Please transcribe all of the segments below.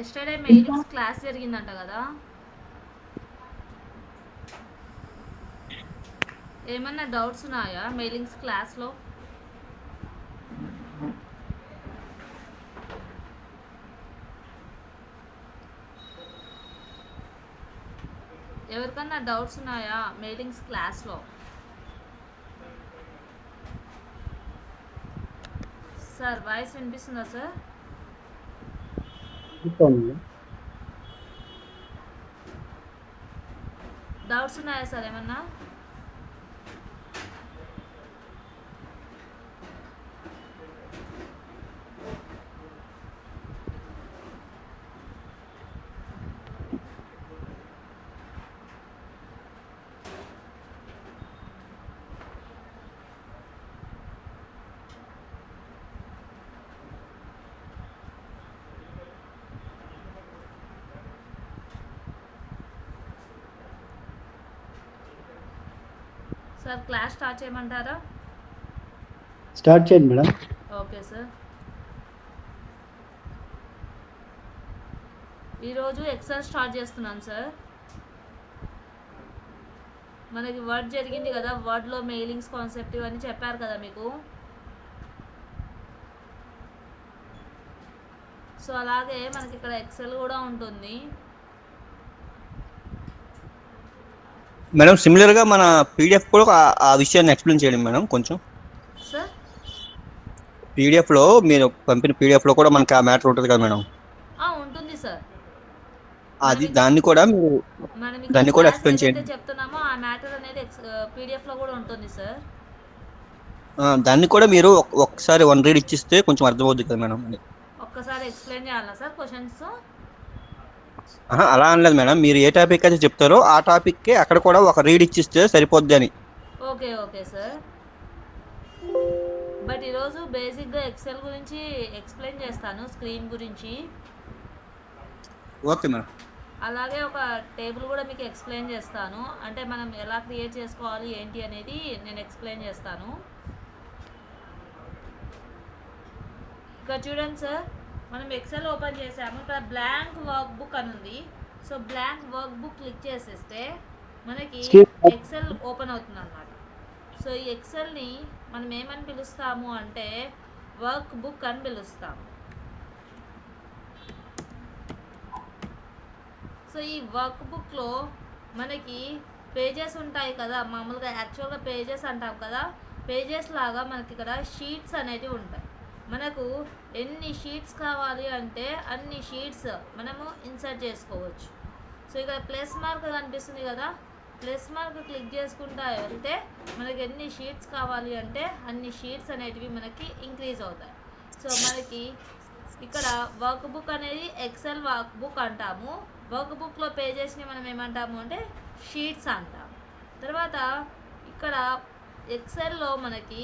Yesterday mailings class జరిగిందంట కదా, ఏమన్నా డౌట్స్ ఉన్నాయా మెయిలింగ్స్ క్లాస్లో? ఎవరికన్నా డౌట్స్ ఉన్నాయా మెయిలింగ్స్ క్లాస్లో? సార్ వాయిస్ వినిపిస్తుందా సార్? డౌట్స్ ఉన్నాయా సార్ ఏమన్నా? సార్ క్లాస్ స్టార్ట్ చేయమంటారా? స్టార్ట్ చేయండి మేడం. Okay sir. ఈరోజు ఎక్సెల్ స్టార్ట్ చేస్తున్నాను సార్. మనకి వర్డ్ జరిగింది కదా, వర్డ్లో మెయిలింగ్స్ కాన్సెప్ట్ ఇవన్నీ చెప్పారు కదా మీకు. సో అలాగే మనకి ఇక్కడ ఎక్సెల్ కూడా ఉంటుంది మేడం. సిమిలర్గా మన పీడిఎఫ్ కూడా ఆ విషయాన్ని ఎక్స్ప్లెయిన్ చేయండి మేడం కొంచెం. సార్ పీడిఎఫ్లో మీరు పంపిన పీడిఎఫ్లో కూడా మనకి ఆ మ్యాటర్ ఉంటుంది కదా మేడం, ఉంటుంది సార్. అది దాన్ని కూడా మీరు మనం ఇక్కడ దాన్ని కూడా క్లాస్ ఎక్స్ప్లెయిన్ ఏదైతే చేయండి. చెప్తున్నామో ఆ మ్యాటర్ అనేది పీడిఎఫ్లో కూడా ఉంటుంది సార్. దాన్ని కూడా మీరు ఒకసారి వన్ రీడ్ ఇచ్చిస్తే కొంచెం అర్థమవుద్ది కదా మేడం అని. ఒక్కసారి ఎక్స్ప్లెయిన్ చేయాలా సార్ క్వశ్చన్స్? అలా అనలేదు మేడం, మీరు ఏ టాపిక్ అయితే చెప్తారో ఆ టాపిక్కే అక్కడ కూడా ఒక రీడ్ ఇచ్చిస్తే సరిపోద్ది అని. Okay okay sir. బట్ ఈరోజు బేసిక్గా ఎక్సెల్ గురించి ఎక్స్ప్లెయిన్ చేస్తాను, స్క్రీన్ గురించి. Okay madam. అలాగే ఒక టేబుల్ కూడా మీకు ఎక్స్ప్లెయిన్ చేస్తాను, అంటే మనం ఎలా క్రియేట్ చేసుకోవాలి ఏంటి అనేది నేను ఎక్స్ప్లెయిన్ చేస్తాను. ఇక్కడ చూడండి సార్, మనం ఎక్సెల్ ఓపెన్ చేసాము, ఇక్కడ బ్లాంక్ వర్క్ బుక్ అని ఉంది. So blank work book click చేసేస్తే మనకి ఎక్సెల్ ఓపెన్ అవుతుంది అన్నమాట. సో ఈ ఎక్సెల్ని మనం ఏమని పిలుస్తాము అంటే వర్క్ బుక్ అని పిలుస్తాము. సో ఈ వర్క్ బుక్లో మనకి పేజెస్ ఉంటాయి కదా, మామూలుగా యాక్చువల్గా పేజెస్ అంటాం కదా, పేజెస్ లాగా మనకి ఇక్కడ షీట్స్ అనేవి ఉంటాయి. మనకు ఎన్ని షీట్స్ కావాలి అంటే అన్ని షీట్స్ మనము ఇన్సర్ట్ చేసుకోవచ్చు. సో ఇక్కడ ప్లస్ మార్క్ కనిపిస్తుంది కదా, ప్లస్ మార్క్ క్లిక్ చేసుకుంటా వెళ్తే మనకి ఎన్ని షీట్స్ కావాలి అంటే అన్ని షీట్స్ అనేటివి మనకి ఇంక్రీజ్ అవుతాయి. సో మనకి ఇక్కడ వర్క్ బుక్ అనేది ఎక్సెల్ వర్క్ బుక్ అంటాము. వర్క్ బుక్లో పేజెస్ని మనం ఏమంటాము అంటే షీట్స్ అంటాము. తర్వాత ఇక్కడ ఎక్సెల్లో మనకి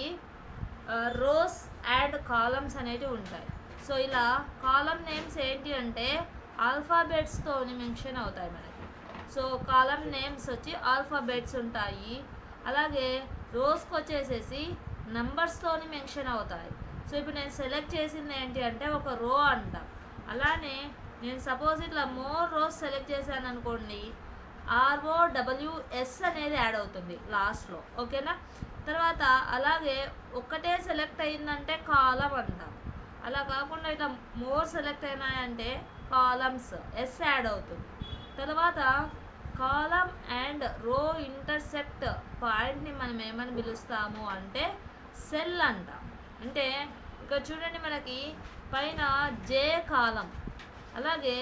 రోస్ అండ్ కాలమ్స్ అనేవి ఉంటాయి. సో ఇలా కాలమ్ నేమ్స్ ఏంటి అంటే ఆల్ఫాబెట్స్తో మెన్షన్ అవుతాయి మనకి. సో కాలమ్ నేమ్స్ వచ్చి ఆల్ఫాబెట్స్ ఉంటాయి. అలాగే రోస్కి వచ్చేసేసి నంబర్స్తో మెన్షన్ అవుతాయి. సో ఇప్పుడు నేను సెలెక్ట్ చేసింది ఏంటి అంటే ఒక రో అంట. అలానే నేను సపోజ్ ఇట్లా మోర్ రోస్ సెలెక్ట్ చేశాను అనుకోండి, ROWS అనేది యాడ్ అవుతుంది లాస్ట్లో, ఓకేనా. తర్వాత అలాగే ఒక్కటే సెలెక్ట్ అయిందంటే కాలం అంటాం. అలా కాకుండా ఇట్లా మోర్ సెలెక్ట్ అయినాయంటే కాలమ్స్ ఎస్ యాడ్ అవుతుంది. తర్వాత కాలం అండ్ రో ఇంటర్సెక్ట్ పాయింట్ని మనం ఏమని పిలుస్తాము అంటే సెల్ అంటాం. అంటే ఇక్కడ చూడండి, మనకి పైన జే కాలం, అలాగే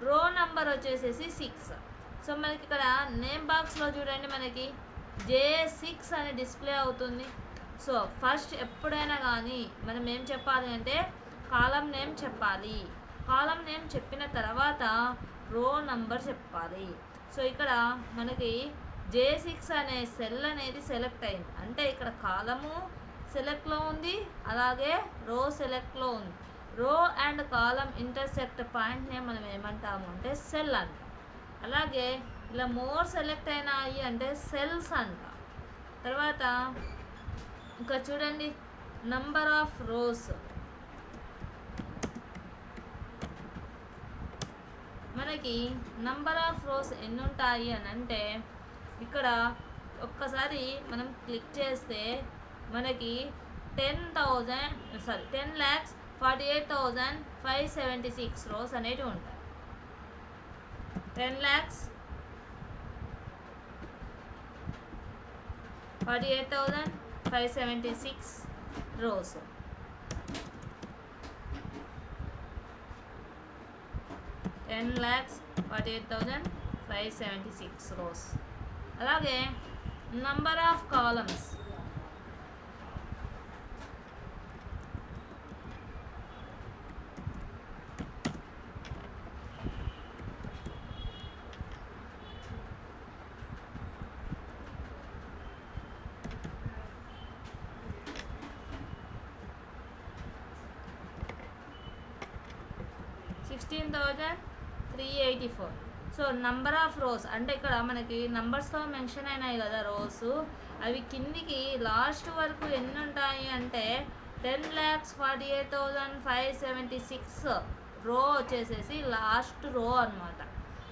రో నంబర్ వచ్చేసేసి 6. సో మనకి ఇక్కడ నేమ్ బాక్స్లో చూడండి, మనకి J6 అని డిస్ప్లే అవుతుంది. సో ఫస్ట్ ఎప్పుడైనా కానీ మనం ఏం చెప్పాలి అంటే కాలం నేమ్ చెప్పాలి. కాలం నేమ్ చెప్పిన తర్వాత రో నంబర్ చెప్పాలి. సో ఇక్కడ మనకి J6 అనే సెల్ అనేది సెలెక్ట్ అయింది అంటే ఇక్కడ కాలము సెలెక్ట్లో ఉంది, అలాగే రో సెలెక్ట్లో ఉంది. రో అండ్ కాలం ఇంటర్సెక్ట్ పాయింట్నే మనం ఏమంటాము అంటే సెల్ అంటాం. అలాగే ఇలా మోర్ సెలెక్ట్ అయినాయి అంటే సెల్స్ అంటాం. తర్వాత ఇంకా చూడండి, నంబర్ ఆఫ్ రోస్, మనకి నంబర్ ఆఫ్ రోస్ ఎన్ని ఉంటాయి అని అంటే ఇక్కడ ఒక్కసారి మనం క్లిక్ చేస్తే మనకి 10,48,576 రోస్ అనేటివి ఉంటాయి. 10,48,576 రోస్. 10,48,576 రోస్. అలాగే number of columns, $16,384. So number of rose అంటే ఇక్కడ మనకి నంబర్స్తో మెన్షన్ అయినాయి కదా రోస్, అవి కిందికి లాస్ట్ వరకు ఎన్ని ఉంటాయి అంటే 10,48,576 రో వచ్చేసేసి లాస్ట్ రో అనమాట.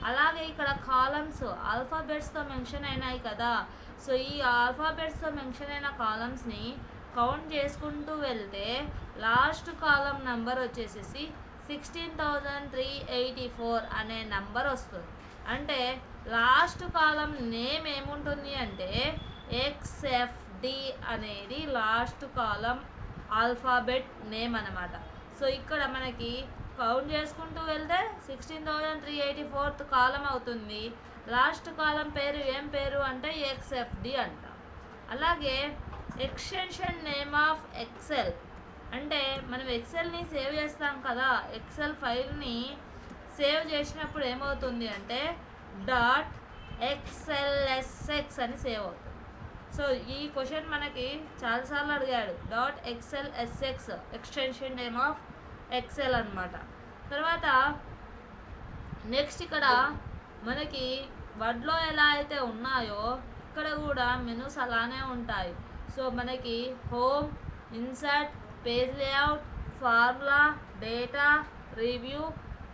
అలాగే ఇక్కడ కాలమ్స్ ఆల్ఫాబెట్స్తో మెన్షన్ అయినాయి కదా, సో ఈ ఆల్ఫాబెట్స్తో మెన్షన్ అయిన కాలమ్స్ని కౌంట్ చేసుకుంటూ వెళ్తే లాస్ట్ కాలం నెంబర్ వచ్చేసేసి 16,384 అనే నంబర్ వస్తుంది. అంటే లాస్ట్ కాలం నేమ్ ఏముంటుంది అంటే XFD అనేది లాస్ట్ కాలం ఆల్ఫాబెట్ నేమ్ అనమాట. సో ఇక్కడ మనకి కౌంట్ చేసుకుంటూ వెళ్తే 16,384 కాలం అవుతుంది. లాస్ట్ కాలం పేరు ఏం పేరు అంటే XFD అంటాం. అలాగే ఎక్స్టెన్షన్ నేమ్ ఆఫ్ ఎక్సెల్ అంటే మనం ఎక్సెల్ని సేవ్ చేస్తాం కదా, ఎక్సెల్ ఫైల్ని సేవ్ చేసినప్పుడు ఏమవుతుంది అంటే .xlsx అని సేవ్ అవుతుంది. సో ఈ క్వశ్చన్ మనకి చాలాసార్లు అడిగాడు. .xlsx extension name of Excel అనమాట. తర్వాత నెక్స్ట్ ఇక్కడ మనకి వర్డ్లో ఎలా అయితే ఉన్నాయో ఇక్కడ కూడా మెనూస్ అలానే ఉంటాయి. సో మనకి home, insert, page layout, formula, data, review,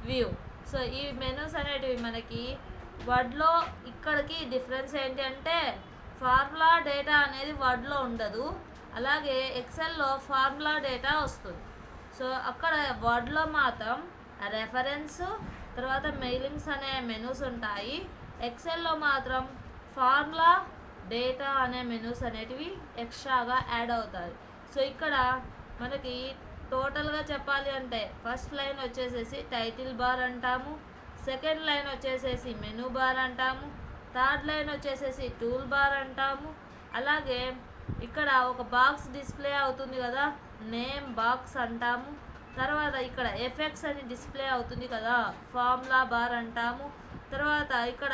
view. So ఈ మెనూస్ అనేటివి మనకి వర్డ్లో ఇక్కడికి డిఫరెన్స్ ఏంటి అంటే ఫార్ములా డేటా అనేది వర్డ్లో ఉండదు, అలాగే ఎక్సెల్లో ఫార్ములా డేటా వస్తుంది. సో అక్కడ వర్డ్లో మాత్రం రెఫరెన్స్ తర్వాత మెయిలింగ్స్ అనే మెనూస్ ఉంటాయి. ఎక్సెల్లో మాత్రం ఫార్ములా డేటా అనే మెనూస్ అనేటివి ఎక్స్ట్రాగా యాడ్ అవుతాయి. సో ఇక్కడ మనకి టోటల్గా చెప్పాలి అంటే ఫస్ట్ లైన్ వచ్చేసేసి టైటిల్ బార్ అంటాము, సెకండ్ లైన్ వచ్చేసేసి మెనూ బార్ అంటాము, థర్డ్ లైన్ వచ్చేసేసి టూల్ బార్ అంటాము. అలాగే ఇక్కడ ఒక బాక్స్ డిస్ప్లే అవుతుంది కదా, నేమ్ బాక్స్ అంటాము. తర్వాత ఇక్కడ ఎఫెక్ట్స్ అని డిస్ప్లే అవుతుంది కదా, ఫార్ములా బార్ అంటాము. తర్వాత ఇక్కడ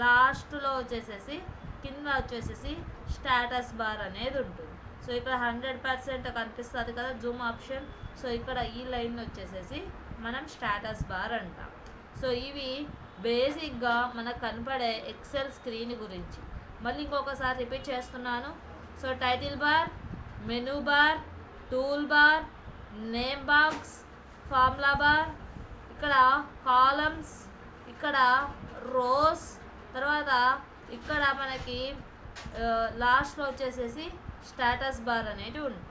లాస్ట్లో వచ్చేసేసి కింద వచ్చేసేసి స్టేటస్ బార్ అనేది ఉంటుంది. సో ఇక్కడ 100% కనిపిస్తుంది కదా జూమ్ ఆప్షన్. సో ఇక్కడ ఈ లైన్ వచ్చేసేసి మనం స్టేటస్ బార్ అంటాం. సో ఇవి బేసిక్గా మనకు కనపడే ఎక్సెల్ స్క్రీన్ గురించి. మళ్ళీ ఇంకొకసారి రిపీట్ చేస్తున్నాను. So title bar, menu bar, tool bar, name box, formula bar, ఇక్కడ కాలమ్స్, ఇక్కడ రోస్, తర్వాత ఇక్కడ మనకి లాస్ట్లో వచ్చేసేసి స్టేటస్ బార్ అనేది ఉంది.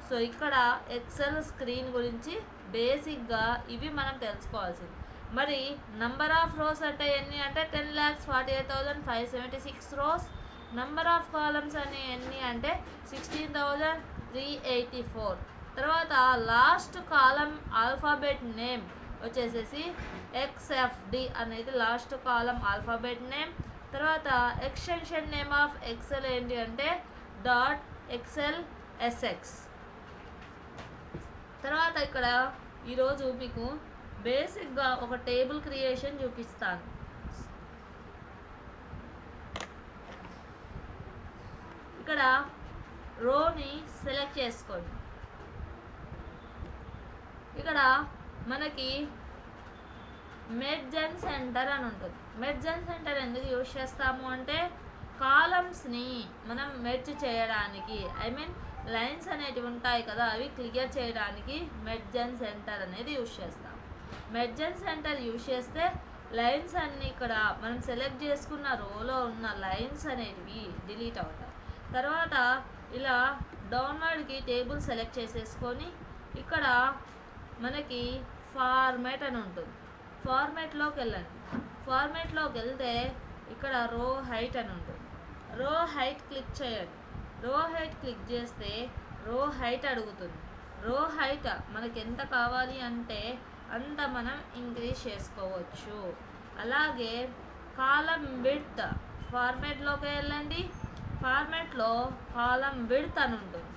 సో ఇక్కడ ఎక్సెల్ స్క్రీన్ గురించి బేసిక్గా ఇవి మనం తెలుసుకోవాల్సింది. మరి నంబర్ ఆఫ్ రోస్ అంటే ఎన్ని అంటే 10,48,576 రోస్. నంబర్ ఆఫ్ కాలమ్స్ అని ఎన్ని అంటే 16,384. తర్వాత లాస్ట్ కాలం ఆల్ఫాబెట్ నేమ్ వచ్చేసేసి XFD అనేది లాస్ట్ కాలం ఆల్ఫాబెట్ నేమ్. తర్వాత ఎక్స్టెన్షన్ నేమ్ ఆఫ్ ఎక్సెల్ ఏంటి అంటే .xlsx. తర్వాత ఇక్కడ ఈరోజు మీకు బేసిక్గా ఒక టేబుల్ క్రియేషన్ చూపిస్తాను. ఇక్కడ రోని సెలెక్ట్ చేసుకోండి. ఇక్కడ మనకి మెర్జ్ అండ్ సెంటర్ అని ఉంటుంది. మెర్జ్ అండ్ సెంటర్ ఎందుకు యూజ్ చేస్తాము అంటే కాలమ్స్ని మనం మెర్జ్ చేయడానికి, లైన్స్ అనేటివి ఉంటాయి కదా అవి క్లియర్ చేయడానికి మెర్జ్ అండ్ సెంటర్ అనేది యూజ్ చేస్తాం. మెర్జ్ అండ్ సెంటర్ యూజ్ చేస్తే లైన్స్ అన్నీ ఇక్కడ మనం సెలెక్ట్ చేసుకున్న రోలో ఉన్న లైన్స్ అనేటివి డిలీట్ అవుతాయి. తర్వాత ఇలా డౌన్వర్డ్కి టేబుల్ సెలెక్ట్ చేసేసుకొని ఇక్కడ మనకి ఫార్మాట్ అని ఉంటుంది. ఫార్మాట్లోకి వెళ్ళండి. ఫార్మాట్లోకి వెళ్తే ఇక్కడ రో హైట్ అని ఉంటుంది. రో హైట్ క్లిక్ చేయండి. రో హైట్ క్లిక్ చేస్తే రో హైట్ అడుగుతుంది. రో హైట్ మనకి ఎంత కావాలి అంటే అంత మనం ఇంక్రీజ్ చేసుకోవచ్చు. అలాగే కాలం విడ్త్ ఫార్మాట్లోకి వెళ్ళండి. ఫార్మాట్లో కాలం విడ్త్ అని ఉంటుంది.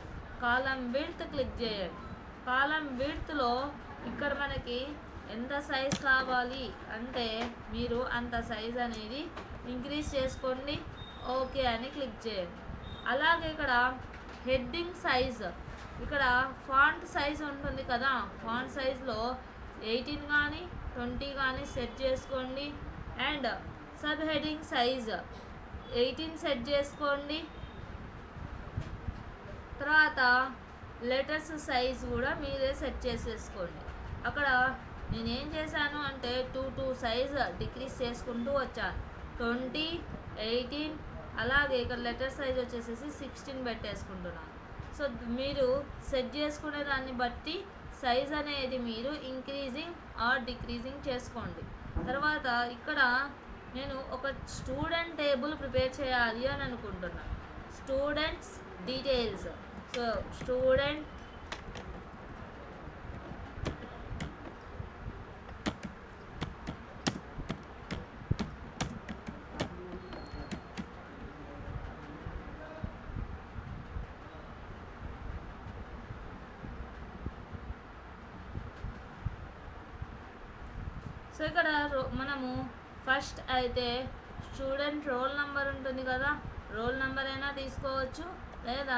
కాలం విడ్త్ క్లిక్ చేయండి. కాలం విడ్త్లో ఇక్కడ మనకి ఎంత సైజ్ కావాలి అంటే మీరు అంత సైజ్ అనేది ఇంక్రీజ్ చేసుకోండి. ఓకే అని క్లిక్ చేయండి. అలాగే ఇక్కడ హెడ్డింగ్ సైజ్, ఇక్కడ ఫాంట్ సైజ్ ఉంటుంది కదా, ఫాంట్ సైజ్లో 18 కానీ 20 కానీ సెట్ చేసుకోండి. And sub heading size 18 set చేసుకోండి. తర్వాత లెటర్స్ సైజ్ కూడా మీరే సెట్ చేసేసుకోండి. అక్కడ నేనేం చేశాను అంటే 2 సైజ్ డిక్రీజ్ చేసుకుంటూ వచ్చాను. 20, 18, అలాగే ఇక్కడ లెటర్ సైజ్ వచ్చేసేసి 16 పెట్టేసుకుంటున్నాను. సో మీరు సెట్ చేసుకునే దాన్ని బట్టి సైజ్ అనేది మీరు ఇంక్రీజింగ్ ఆర్ డిక్రీజింగ్ చేసుకోండి. తర్వాత ఇక్కడ నేను ఒక స్టూడెంట్ టేబుల్ ప్రిపేర్ చేయాలి అని అనుకుంటున్నాను. Students details. So student so ఇక్కడ మనము ఫస్ట్ అయితే స్టూడెంట్ రోల్ నెంబర్ ఉంటుంది కదా, రోల్ నెంబర్ అయినా తీసుకోవచ్చు లేదా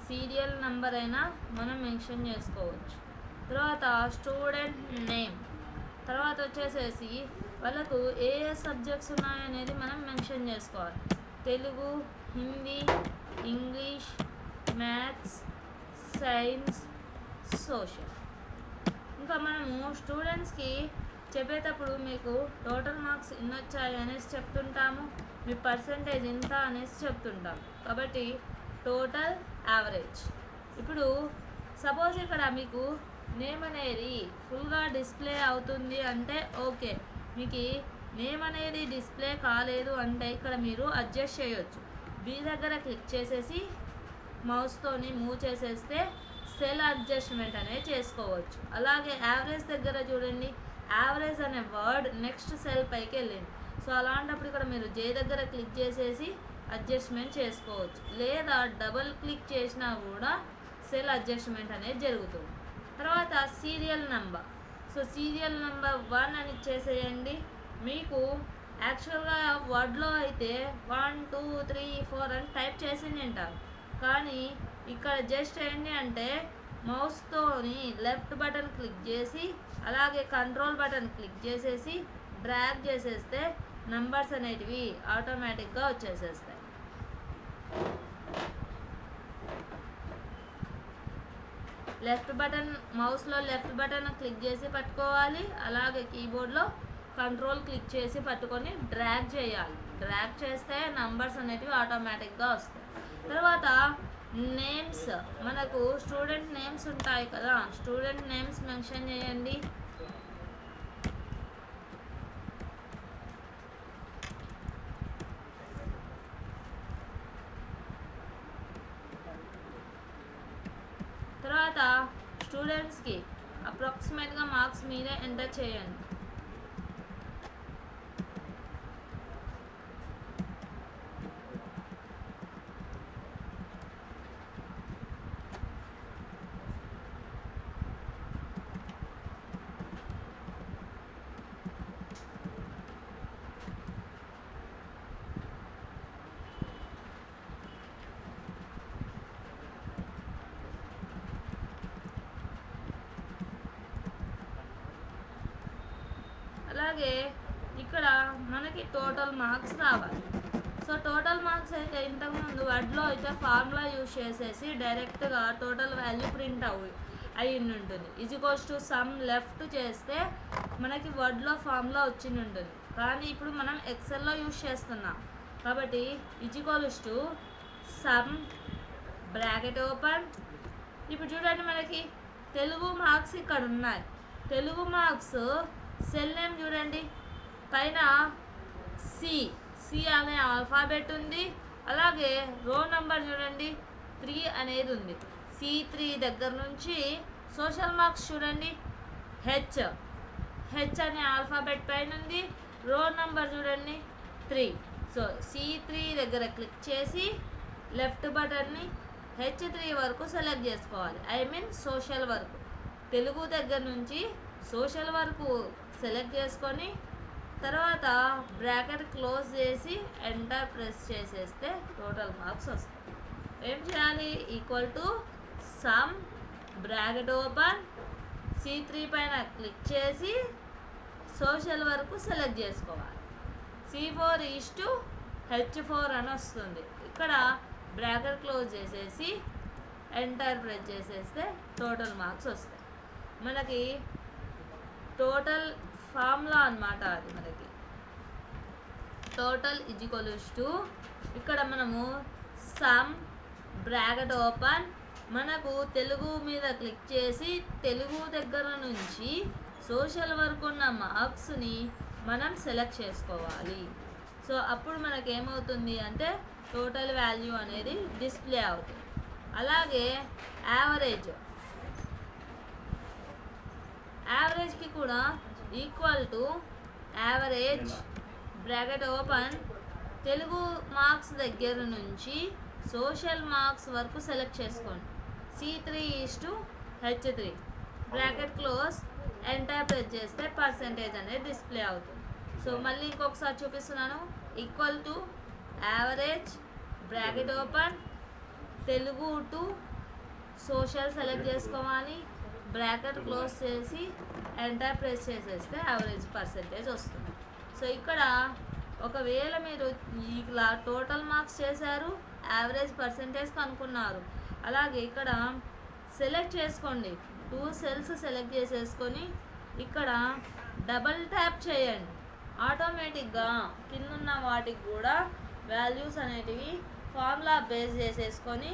సీరియల్ నెంబర్ అయినా మనం మెన్షన్ చేసుకోవచ్చు. తర్వాత స్టూడెంట్ నేమ్, తర్వాత వచ్చేసేసి వాళ్ళకు ఏ సబ్జెక్ట్స్ ఉన్నాయనేది మనం మెన్షన్ చేసుకోవాలి. Telugu, Hindi, English, maths, science, social. ఇంకా మనము స్టూడెంట్స్కి చెప్పేటప్పుడు మీకు టోటల్ మార్క్స్ ఇన్ని వచ్చాయి అనేసి చెప్తుంటాము, మీ పర్సంటేజ్ ఇంత అనేసి చెప్తుంటాము. కాబట్టి టోటల్ యావరేజ్. ఇప్పుడు సపోజ్ ఇక్కడ మీకు నేమ్ అనేది ఫుల్గా డిస్ప్లే అవుతుంది అంటే ఓకే. మీకు నేమ్ అనేది డిస్ప్లే కాలేదు అంటే ఇక్కడ మీరు అడ్జస్ట్ చేయొచ్చు. బి దగ్గర క్లిక్ చేసేసి మౌస్తోని మూవ్ చేసేస్తే సెల్ అడ్జస్ట్మెంట్ అనేది చేసుకోవచ్చు. అలాగే యావరేజ్ దగ్గర చూడండి, యావరేజ్ అనే వర్డ్ నెక్స్ట్ సెల్ పైకి వెళ్ళింది. సో అలాంటప్పుడు ఇక్కడ మీరు జే దగ్గర క్లిక్ చేసేసి అడ్జస్ట్మెంట్ చేసుకోవచ్చు, లేదా డబుల్ క్లిక్ చేసినా కూడా సెల్ అడ్జస్ట్మెంట్ అనేది జరుగుతుంది. తర్వాత serial number. So serial number 1 అని ఇచ్చేసేయండి. మీకు యాక్చువల్గా వర్డ్లో అయితే 1, 2, 3, 4 అని టైప్ చేసి ఉంటారు. కానీ ఇక్కడ జస్ట్ ఏంటి అంటే మౌస్తోని లెఫ్ట్ బటన్ క్లిక్ చేసి అలాగే కంట్రోల్ బటన్ క్లిక్ చేసేసి డ్రాగ్ చేసేస్తే నంబర్స్ అనేటివి ఆటోమేటిక్గా వచ్చేసేస్తాయి. లెఫ్ట్ బటన్ మౌస్లో లెఫ్ట్ బటన్ క్లిక్ చేసి పట్టుకోవాలి. అలాగే కీబోర్డ్లో కంట్రోల్ క్లిక్ చేసి పట్టుకొని డ్రాగ్ చేయాలి. డ్రాగ్ చేస్తే నంబర్స్ అనేటివి ఆటోమేటిక్గా వస్తాయి. తర్వాత నేమ్స్, మనకు స్టూడెంట్ నేమ్స్ ఉంటాయి కదా, స్టూడెంట్ నేమ్స్ మెన్షన్ చేయండి. తర్వాత స్టూడెంట్స్కి అప్రాక్సిమేట్గా మార్క్స్ మీరే ఎంటర్ చేయండి. అలాగే ఇక్కడ మనకి టోటల్ మార్క్స్ రావాలి. సో టోటల్ మార్క్స్ అయితే ఇంతకుముందు వర్డ్లో అయితే ఫార్ములా యూజ్ చేసేసి డైరెక్ట్గా టోటల్ వాల్యూ ప్రింట్ అయి ఉంటుంది. ఈజ్ఈక్వల్స్ టు సమ్ లెఫ్ట్ చేస్తే మనకి వర్డ్లో ఫార్ములా వచ్చి ఉంటుంది. కానీ ఇప్పుడు మనం ఎక్సెల్లో యూజ్ చేస్తున్నాం కాబట్టి equals to some bracket open. ఇప్పుడు చూడండి మనకి తెలుగు మార్క్స్ ఇక్కడ ఉన్నాయి. తెలుగు మార్క్స్ సెల్ నేమ్ చూడండి, పైన సి అనే ఆల్ఫాబెట్ ఉంది. అలాగే రో నెంబర్ చూడండి 3 అనేది ఉంది. C3 దగ్గర నుంచి సోషల్ మార్క్స్ చూడండి హెచ్ అనే ఆల్ఫాబెట్ పైన ఉంది. రో నెంబర్ చూడండి 3. సో C3 దగ్గర క్లిక్ చేసి లెఫ్ట్ బటన్ని H3 వరకు సెలెక్ట్ చేసుకోవాలి. ఐ మీన్ సోషల్ వరకు. తెలుగు దగ్గర నుంచి సోషల్ వరకు సెలెక్ట్ చేసుకొని తర్వాత బ్రాకెట్ క్లోజ్ చేసి ఎంటర్ ప్రెస్ చేసేస్తే టోటల్ మార్క్స్ వస్తాయి. ఏం చేయాలి? Equal to some bracket open C3 పైన క్లిక్ చేసి సోషల్ వరకు సెలెక్ట్ చేసుకోవాలి. C4 H4 అని వస్తుంది. ఇక్కడ బ్రాకెట్ క్లోజ్ చేసేసి ఎంటర్ ప్రెస్ చేసేస్తే టోటల్ మార్క్స్ వస్తాయి. మనకి టోటల్ ఫార్ములా అన్నమాట అది. మనకి టోటల్ ఈక్వల్స్ టు ఇక్కడ మనము సమ్ బ్రాకెట్ ఓపెన్ మనకు తెలుగు మీద క్లిక్ చేసి తెలుగు దగ్గర నుంచి సోషల్ వరకు ఉన్న మార్క్స్ని మనం సెలెక్ట్ చేసుకోవాలి. సో అప్పుడు మనకి ఏమవుతుంది అంటే టోటల్ వాల్యూ అనేది డిస్ప్లే అవుతుంది. అలాగే యావరేజ్కి కూడా equal to average bracket open Telugu marks దగ్గర నుంచి సోషల్ మార్క్స్ వరకు సెలెక్ట్ చేసుకోండి. C3 H3 bracket close enter press చేస్తే పర్సెంటేజ్ అనేది డిస్ప్లే అవుతుంది. సో మళ్ళీ ఇంకొకసారి చూపిస్తున్నాను. Equal to average bracket open Telugu to social select చేసుకోవాలి. బ్రాకెట్ క్లోజ్ చేసి ఎంటర్ ప్రెస్ చేసేస్తే యావరేజ్ పర్సెంటేజ్ వస్తుంది. సో ఇక్కడ ఒకవేళ మీరు ఇలా టోటల్ మార్క్స్ చేశారు, యావరేజ్ పర్సెంటేజ్ కనుక్కున్నారు. అలాగే ఇక్కడ సెలెక్ట్ చేసుకోండి, 2 సెల్స్ సెలెక్ట్ చేసేసుకొని ఇక్కడ డబల్ ట్యాప్ చేయండి. ఆటోమేటిక్గా కిందున్న వాటికి కూడా వాల్యూస్ అనేటివి ఫార్ములా బేస్ చేసేసుకొని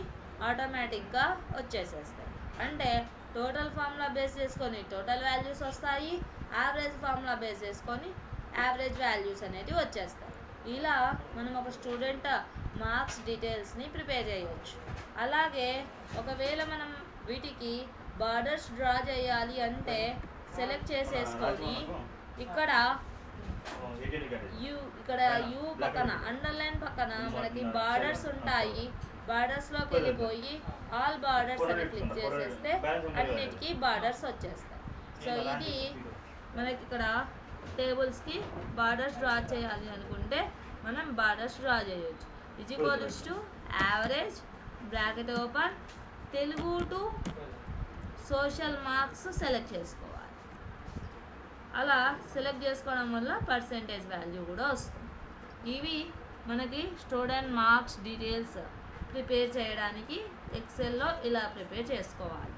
ఆటోమేటిక్గా వచ్చేసేస్తాయి. అంటే టోటల్ ఫార్ములా బేస్ చేసుకొని టోటల్ వాల్యూస్ వస్తాయి, యావరేజ్ ఫార్ములా బేస్ చేసుకొని యావరేజ్ వాల్యూస్ అనేవి వచ్చేస్తాయి. ఇలా మనం ఒక స్టూడెంట్ మార్క్స్ డీటెయిల్స్ని ప్రిపేర్ చేయవచ్చు. అలాగే ఒకవేళ మనం వీటికి బార్డర్స్ డ్రా చేయాలి అంటే సెలెక్ట్ చేసేసుకొని ఇక్కడ యూ పక్కన అండర్లైన్ పక్కన మనకి బార్డర్స్ ఉంటాయి. బార్డర్స్లోకి వెళ్ళిపోయి ఆల్ బార్డర్స్ అని క్లిక్ చేసేస్తే అన్నిటికీ బార్డర్స్ వచ్చేస్తాయి. సో ఇది మనకి ఇక్కడ టేబుల్స్కి బార్డర్స్ డ్రా చేయాలి అనుకుంటే మనం బార్డర్స్ డ్రా చేయొచ్చు. Equals to average bracket open Telugu to social marks select చేసుకోవాలి. అలా సెలెక్ట్ చేసుకోవడం వల్ల పర్సెంటేజ్ వాల్యూ కూడా వస్తుంది. ఇవి మనకి స్టూడెంట్ మార్క్స్ డీటెయిల్స్ ప్రిపేర్ చేయడానికి ఎక్సెల్లో ఇలా ప్రిపేర్ చేసుకోవాలి.